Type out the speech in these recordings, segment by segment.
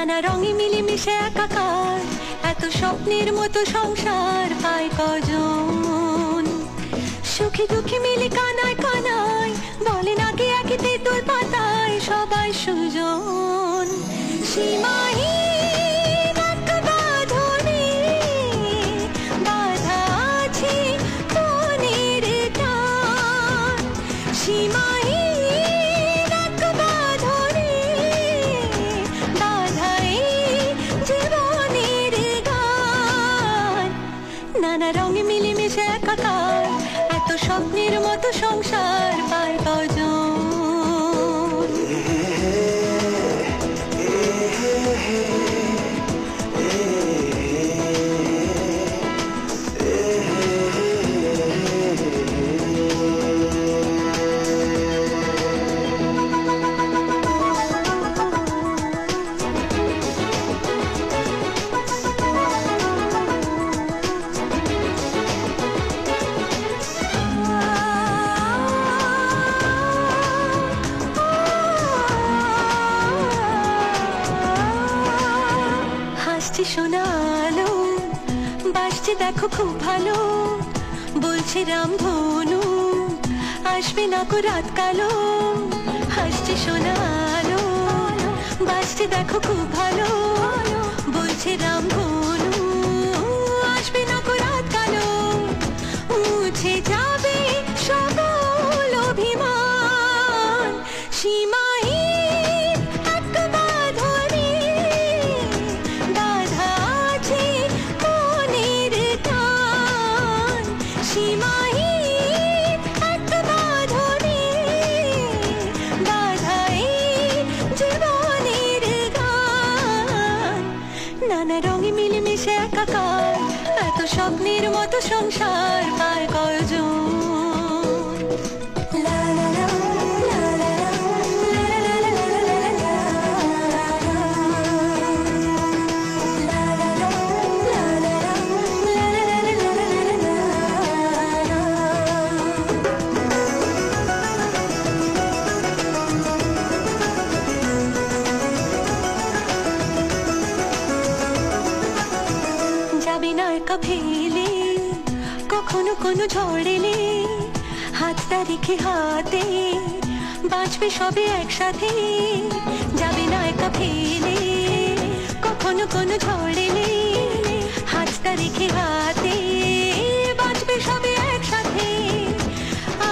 নানা রঙে মিলেমিশে একাকার, এত স্বপ্নের মতো সংসার পায় কজন। সুখে দুঃখে মিলে কানায় কানায়, বলেন আগে একে তেঁতুল পাতায় সবাই সুজন। সীমাহীন এক বাঁধনে বাঁধা আছে মনের টান, সীমাহীন এক বাঁধনে বাঁধা এই জীবনের গান। নানা রঙে মিলেমিশে একাকার, এত স্বপ্নের মতো সংসার পায় কজন। হাসছে সোনা আলো, বাসছে দেখো খুব ভালো, বলছে রামধনু আসবে না কো রাত কালো। হাসছে সোনা আলো, বাসছে দেখো খুব ভালো, বলছে রামধনু আসবে না কো রাত কালো। মুছে যাবে সকল অভিমান, সীমাহীন এক বাঁধনে বাঁধা আছে মনের টান, সীমাহীন এক বাঁধনে বাঁধা এই জীবনের গান। নানা রঙে মিলেমিশে একাকার, এত স্বপ্নের মতো সংসার পায় কজন। যাবে না একা ফেলে কখনো কোনো ঝড় এলে, হাতটা রেখে হাতে বাঁচবে সবে একসাথে। যাবে না একা ফেলে কখনো কোনো ঝড় এলে, হাতটা রেখে হাতে বাঁচবে সবে একসাথে।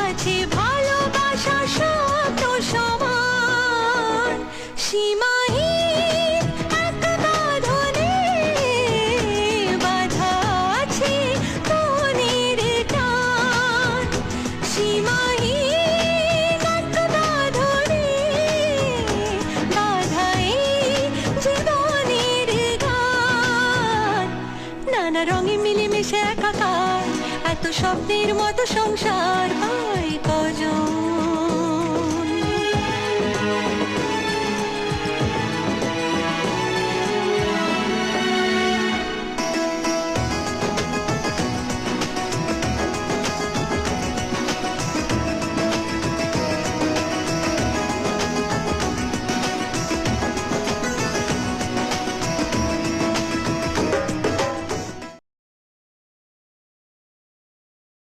আছে ভালোবাসা শব্দ সমান, সীমাহীন এক বাঁধনে বাঁধা আছে মনের টান, সীমাহীন এক বাঁধনে বাঁধা এই জীবনের গান। নানা রঙে মিলেমিশে একাকার, এত স্বপ্নের মতো সংসার পায় কজন।